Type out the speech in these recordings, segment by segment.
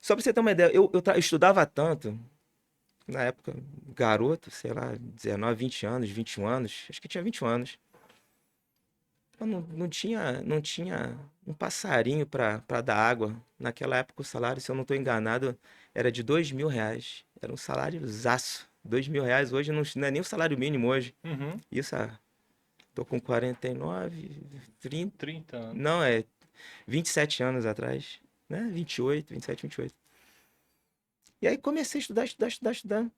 Só pra você ter uma ideia, eu estudava tanto, na época, garoto, sei lá, 19, 20 anos, 21 anos, acho que tinha 21 anos. Eu não tinha um passarinho para dar água. Naquela época o salário, se eu não estou enganado, era de R$ 2.000. Era um salário zaço. R$ 2.000 hoje não é nem o salário mínimo hoje. Uhum. Isso, tô com 49, 30, 30 anos. não, é 27 anos atrás, né? 28, 27, 28. E aí comecei a estudar, estudar, estudar, estudar.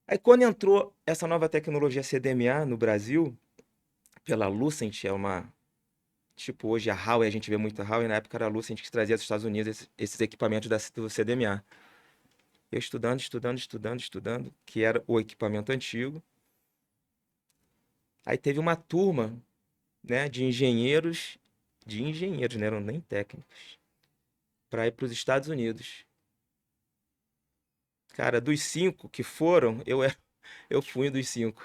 Aí quando entrou essa nova tecnologia CDMA no Brasil, pela Lucent, é uma. Tipo, hoje a Huawei, a gente vê muito a Huawei, na época era a Lucent que trazia dos Estados Unidos esses equipamentos do CDMA. Eu estudando, estudando, estudando, estudando, que era o equipamento antigo. Aí teve uma turma, né, de engenheiros, não eram nem técnicos, para ir para os Estados Unidos. Cara, dos cinco que foram, eu fui um dos cinco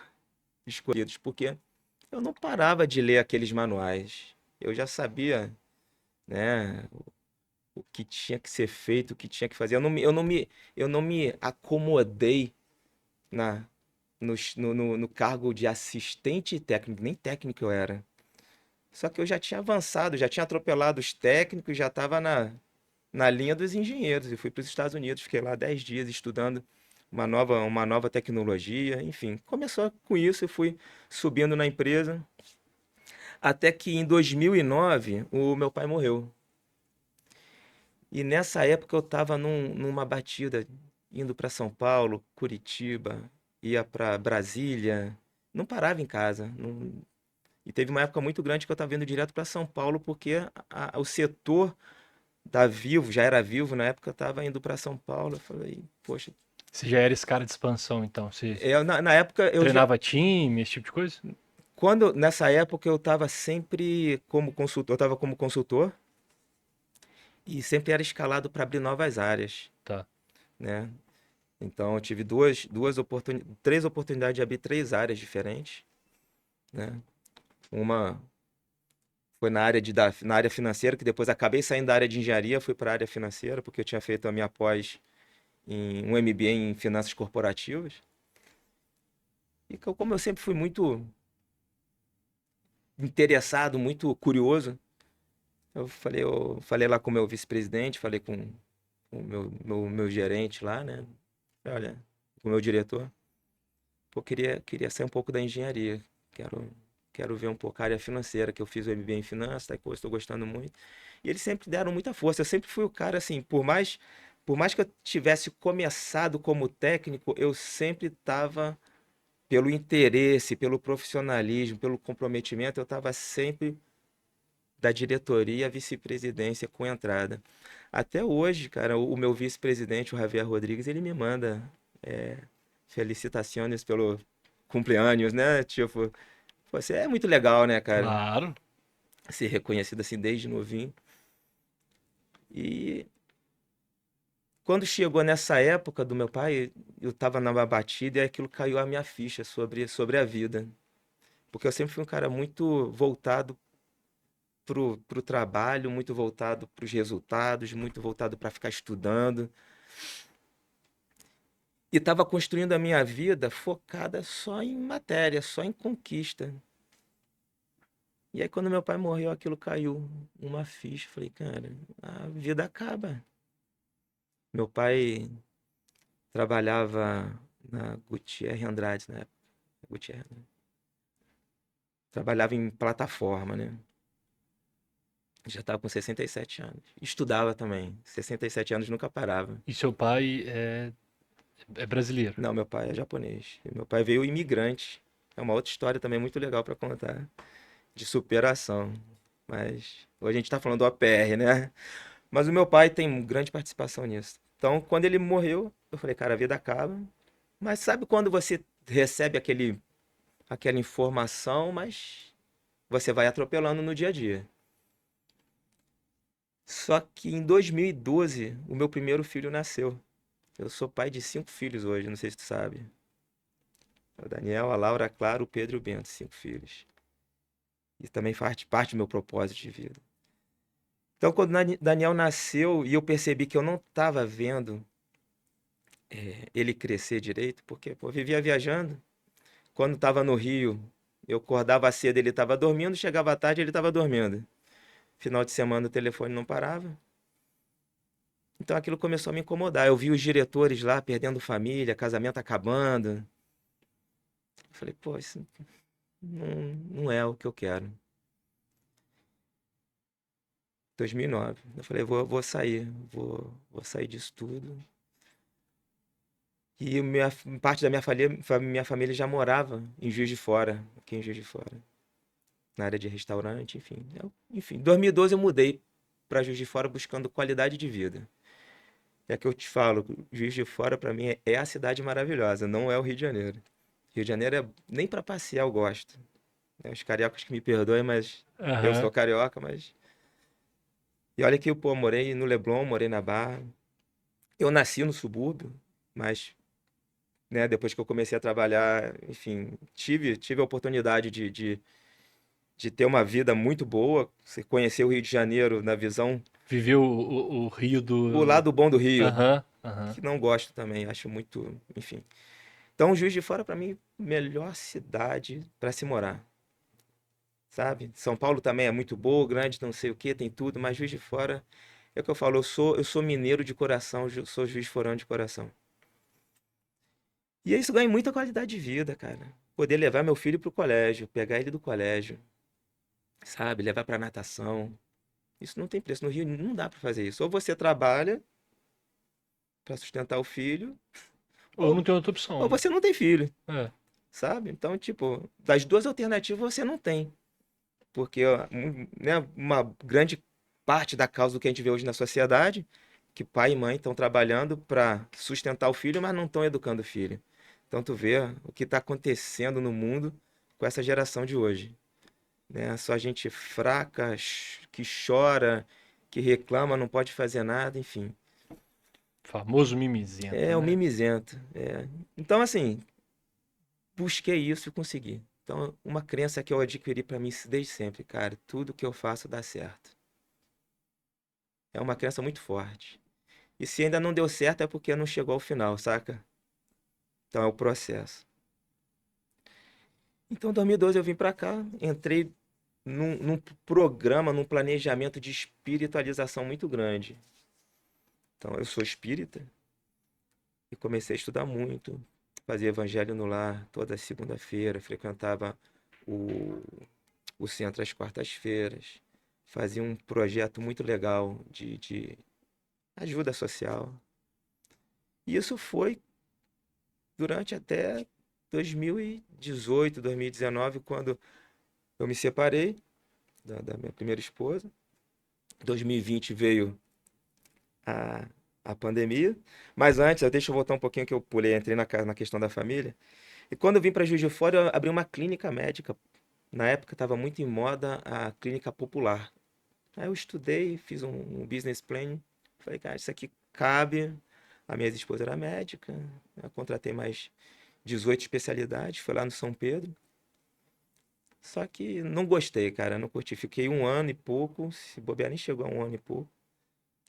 escolhidos, porque eu não parava de ler aqueles manuais. Eu já sabia, né, o que tinha que ser feito, o que tinha que fazer. Eu não me acomodei na, no cargo de assistente técnico, nem técnico eu era. Só que eu já tinha avançado, já tinha atropelado os técnicos, já estava na linha dos engenheiros. E fui para os Estados Unidos, fiquei lá 10 dias estudando uma nova tecnologia, enfim. Começou com isso, eu fui subindo na empresa, até que em 2009 o meu pai morreu. E nessa época eu estava numa batida, indo para São Paulo, Curitiba, ia para Brasília, não parava em casa. E teve uma época muito grande que eu estava indo direto para São Paulo, porque o setor da Vivo, já era Vivo, na época eu estava indo para São Paulo. Eu falei, poxa, Você já era esse cara de expansão, então? Você na época eu já. treinava time, esse tipo de coisa? Nessa época eu estava sempre como consultor, eu estava como consultor e sempre era escalado para abrir novas áreas, Tá. né? Então eu tive três oportunidades de abrir três áreas diferentes, né? Uma foi na área financeira, que depois acabei saindo da área de engenharia, fui para a área financeira, porque eu tinha feito a minha pós em um MBA em finanças corporativas. E como eu sempre fui muito interessado, muito curioso, eu falei lá com o meu vice-presidente, falei com o meu gerente lá, né? Olha, com o meu diretor. Pô, queria sair um pouco da engenharia. Quero, quero ver um pouco a área financeira, que eu fiz o MBA em finanças, tá, estou gostando muito. E eles sempre deram muita força. Eu sempre fui o cara, assim, por mais que eu tivesse começado como técnico, eu sempre estava, pelo interesse, pelo profissionalismo, pelo comprometimento, eu estava sempre da diretoria à vice-presidência com entrada. Até hoje, cara, o meu vice-presidente, o Javier Rodrigues, ele me manda é, felicitações pelo cumpleaños, né? Tipo, você é muito legal, né, cara? Claro. Ser reconhecido assim desde novinho. E quando chegou nessa época do meu pai, eu tava na batida e aquilo caiu a minha ficha sobre a vida. Porque eu sempre fui um cara muito voltado pro trabalho, muito voltado pros resultados, muito voltado para ficar estudando. E estava construindo a minha vida focada só em matéria, só em conquista. E aí, quando meu pai morreu, aquilo caiu uma ficha. Falei, cara, a vida acaba. Meu pai trabalhava na Gutierre Andrade, na época. Gutierre, né? Trabalhava em plataforma, né? Já estava com 67 anos. Estudava também. 67 anos, nunca parava. E seu pai é brasileiro? Não, meu pai é japonês. E meu pai veio imigrante. É uma outra história também muito legal para contar. De superação. Mas hoje a gente está falando do APR, né? Mas o meu pai tem grande participação nisso. Então, quando ele morreu, eu falei, cara, a vida acaba. Mas sabe quando você recebe aquela informação, mas você vai atropelando no dia a dia. Só que em 2012, o meu primeiro filho nasceu. Eu sou pai de 5 filhos hoje, não sei se tu sabe. O Daniel, a Laura, a Clara, o Pedro e o Bento, 5 filhos. Isso também faz parte do meu propósito de vida. Então, quando Daniel nasceu e eu percebi que eu não estava vendo ele crescer direito, porque pô, eu vivia viajando. Quando estava no Rio, eu acordava cedo, ele estava dormindo, chegava à tarde, ele estava dormindo. Final de semana o telefone não parava. Então aquilo começou a me incomodar. Eu vi os diretores lá perdendo família, casamento acabando. Eu falei, pô, isso não é o que eu quero. 2009. Eu falei, vou sair, vou sair disso tudo. E parte da minha família já morava em Juiz de Fora, aqui em Juiz de Fora, na área de restaurante, enfim. Enfim, em 2012 eu mudei para Juiz de Fora buscando qualidade de vida. É que eu te falo, Juiz de Fora para mim é a cidade maravilhosa, não é o Rio de Janeiro. Rio de Janeiro nem para passear eu gosto. Né? Os cariocas que me perdoem, mas eu sou Aham. carioca, mas e olha que, pô, morei no Leblon, morei na Barra. Eu nasci no subúrbio, mas, né, depois que eu comecei a trabalhar, enfim, tive a oportunidade de ter uma vida muito boa. Você conhecer o Rio de Janeiro na visão, Viveu o Rio o do. lado bom do Rio, Aham, aham. que não gosto também, acho muito, enfim. Então, Juiz de Fora, para mim, melhor cidade para se morar, sabe? São Paulo também é muito boa, grande, não sei o que, tem tudo, mas Juiz de Fora, é o que eu falo, eu sou mineiro de coração, sou Juiz de Forano de coração. E isso ganha muita qualidade de vida, cara. Poder levar meu filho pro colégio, pegar ele do colégio, sabe? Levar pra natação. Isso não tem preço. No Rio não dá pra fazer isso. Ou você trabalha pra sustentar o filho, Ou não ou, tem outra ou opção, né? você não tem filho, É. sabe? Então, tipo, das duas alternativas você não tem. Porque ó, né, uma grande parte da causa do que a gente vê hoje na sociedade, que pai e mãe estão trabalhando para sustentar o filho, mas não estão educando o filho. Então tu vê o que está acontecendo no mundo com essa geração de hoje, né? Só gente fraca, que chora, que reclama, não pode fazer nada, enfim. Famoso mimizento, É o né? mimizento. Então, assim, busquei isso e consegui. Então, uma crença que eu adquiri para mim desde sempre, cara, tudo que eu faço dá certo. É uma crença muito forte. E se ainda não deu certo é porque não chegou ao final, saca? Então é o processo. Então, em 2012 eu vim pra cá, entrei num programa, num planejamento de espiritualização muito grande. Então, eu sou espírita e comecei a estudar muito, fazia evangelho no lar toda segunda-feira, frequentava o, o centro às quartas-feiras, fazia um projeto muito legal de ajuda social. E isso foi durante até 2018, 2019, quando eu me separei da minha primeira esposa. 2020 veio a, a pandemia, mas antes, deixa eu voltar um pouquinho que eu pulei, entrei na questão da família. E quando eu vim para Juiz de Fora, eu abri uma clínica médica. Na época estava muito em moda a clínica popular. Aí eu estudei, fiz um business plan. Falei, cara, isso aqui cabe. A minha ex-esposa era médica. Eu contratei mais 18 especialidades. Foi lá no São Pedro. Só que não gostei, cara. Não curti. Fiquei um ano e pouco. Se bobear, nem chegou a um ano e pouco.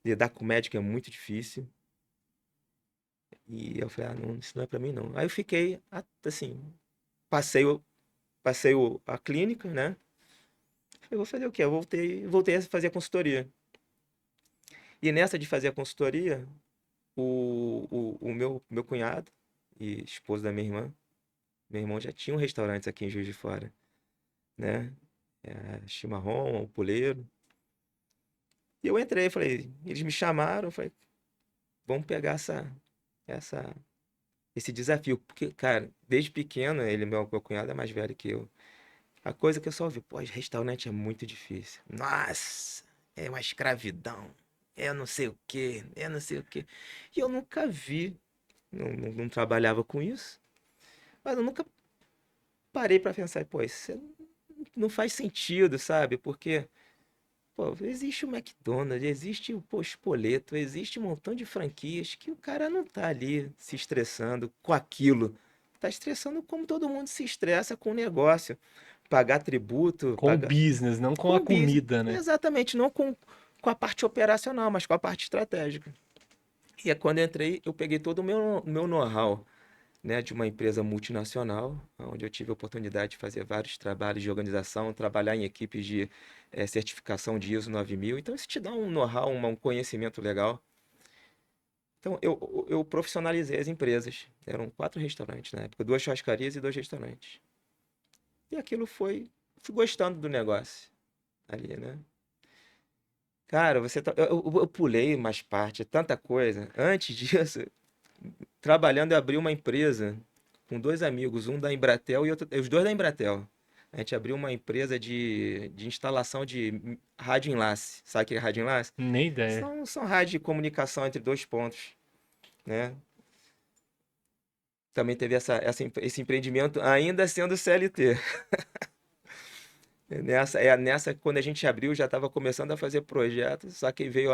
Lidar com médico é muito difícil. E eu falei, ah, não, isso não é pra mim, não. Aí eu fiquei, assim, passei, a clínica, né? Eu vou fazer o quê? Eu voltei a fazer a consultoria. E nessa de fazer a consultoria, o meu cunhado e esposo da minha irmã, meu irmão já tinha um restaurante aqui em Juiz de Fora, né? Chimarrão, o Puleiro. E eu entrei, falei, eles me chamaram, eu falei, vamos pegar essa, esse desafio. Porque, cara, desde pequeno, meu cunhado é mais velho que eu. A coisa que eu só vi, pô, restaurante é muito difícil. Nossa, é uma escravidão. É não sei o quê, é não sei o quê. E eu nunca vi, não trabalhava com isso, mas eu nunca parei pra pensar, pô, isso não faz sentido, sabe? Porque, pô, existe o McDonald's, existe o pô, Spoleto, existe um montão de franquias que o cara não tá ali se estressando com aquilo. Tá estressando como todo mundo se estressa com o negócio. Pagar tributo, Com o pagar business, não com a com business. comida, né? Exatamente, não com com a parte operacional, mas com a parte estratégica. E é quando eu entrei, eu peguei todo o meu know-how, né, de uma empresa multinacional, onde eu tive a oportunidade de fazer vários trabalhos de organização, trabalhar em equipes de certificação de ISO 9000. Então, isso te dá um know-how, um conhecimento legal. Então, eu profissionalizei as empresas. Eram 4 restaurantes na época, 2 churrascarias e 2 restaurantes. E aquilo fui gostando do negócio ali, né? Cara, eu pulei mais parte, tanta coisa. Antes disso, trabalhando, eu abri uma empresa com 2 amigos, um da Embratel e outro, os dois da Embratel. A gente abriu uma empresa de instalação de rádio enlace. Sabe o que é rádio enlace? Nem ideia. São rádios de comunicação entre 2 pontos, né? Também teve esse empreendimento ainda sendo CLT. Nessa, quando a gente abriu, já estava começando a fazer projetos, só que veio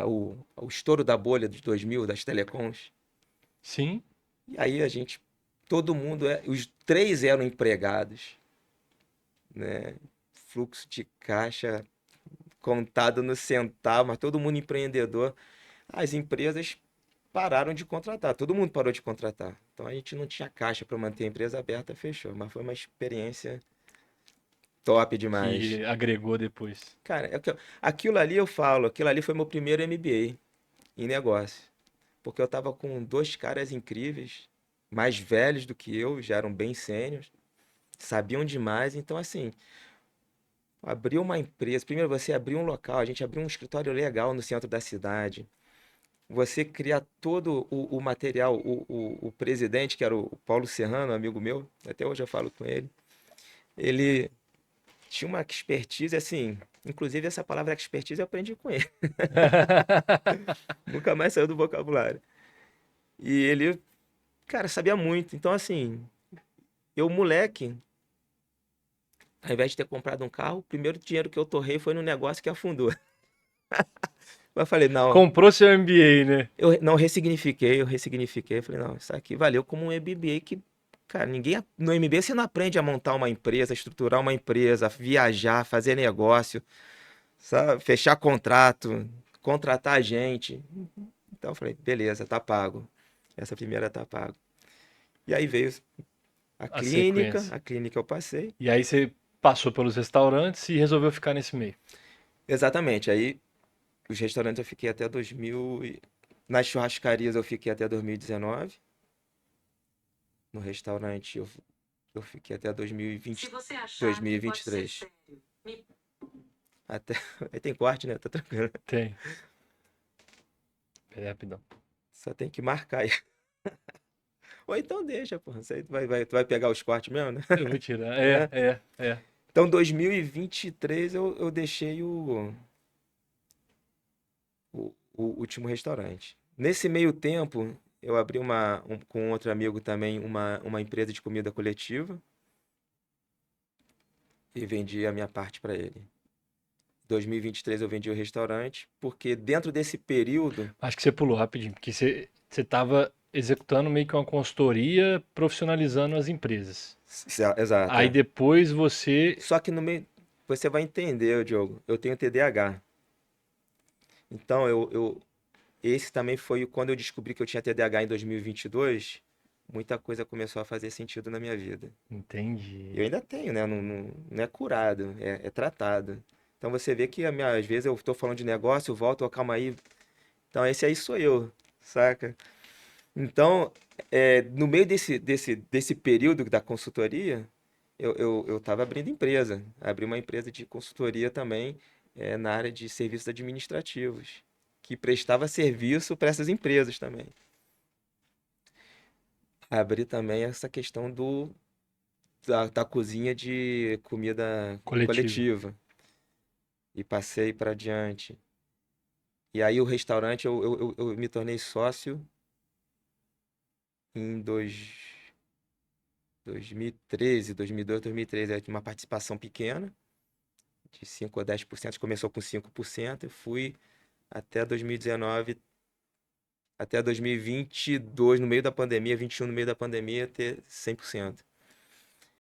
o estouro da bolha dos 2000 das telecoms. Sim. E aí todo mundo, os 3 eram empregados, né? Fluxo de caixa contado no centavo, mas todo mundo empreendedor. As empresas pararam de contratar, todo mundo parou de contratar. Então a gente não tinha caixa para manter a empresa aberta, fechou. Mas foi uma experiência top demais. Que agregou depois. Cara, aquilo ali eu falo, aquilo ali foi meu primeiro MBA em negócio. Porque eu tava com 2 caras incríveis, mais velhos do que eu, já eram bem sêniores, sabiam demais. Então, assim, abrir uma empresa. Primeiro, você abrir um local, a gente abriu um escritório legal no centro da cidade. Você criar todo o material, o presidente, que era o Paulo Serrano, amigo meu, até hoje eu falo com ele, ele tinha uma expertise assim. Inclusive, essa palavra expertise eu aprendi com ele. Nunca mais saiu do vocabulário. E ele, cara, sabia muito. Então, assim, eu, moleque, ao invés de ter comprado um carro, o primeiro dinheiro que eu torrei foi no negócio que afundou. Mas eu falei, não, Comprou seu MBA, né? eu não ressignifiquei, eu ressignifiquei. Falei, não, isso aqui valeu como um MBA que, cara, no MBA você não aprende a montar uma empresa, estruturar uma empresa, viajar, fazer negócio, sabe? Fechar contrato, contratar gente. Então eu falei, beleza, tá pago. Essa primeira tá pago. E aí veio A sequência. a clínica eu passei. E aí você passou pelos restaurantes e resolveu ficar nesse meio. Exatamente, aí os restaurantes eu fiquei até 2000. Nas churrascarias eu fiquei até 2019. No restaurante eu fiquei até 2020, Se você achar que pode ser 2023. sério, me Até... Aí tem corte, né? Tá tranquilo. Tem. É rapidão. Só tem que marcar aí. Ou então deixa, porra. Isso aí tu vai pegar os cortes mesmo, né? Eu vou tirar. É. É. Então, 2023 eu deixei o último restaurante. Nesse meio tempo, eu abri com outro amigo também uma empresa de comida coletiva e vendi a minha parte para ele. 2023 eu vendi o restaurante, porque dentro desse período. Acho que você pulou rapidinho, porque você estava executando meio que uma consultoria, profissionalizando as empresas. Exato, Aí é. depois você. Só que no meio. Você vai entender, Diogo. Eu tenho TDAH. Então, esse também foi quando eu descobri que eu tinha TDAH em 2022. Muita coisa começou a fazer sentido na minha vida. Eu Entendi. ainda tenho, né? Não é curado, é tratado. Então você vê que às vezes eu estou falando de negócio, eu volto, calma aí. Então esse aí sou eu, saca? Então, no meio desse período da consultoria, eu estava abrindo empresa. Abri uma empresa de consultoria também, na área de serviços administrativos, que prestava serviço para essas empresas também. Abri também essa questão da cozinha de comida Coletivo. coletiva e passei para diante. E aí o restaurante eu me tornei sócio em 2013, 2002, 2013. Eu tinha uma participação pequena, de 5 a 10%. Começou com 5%. Eu fui até 2019, até 2022, no meio da pandemia, 21 no meio da pandemia, ter 100%.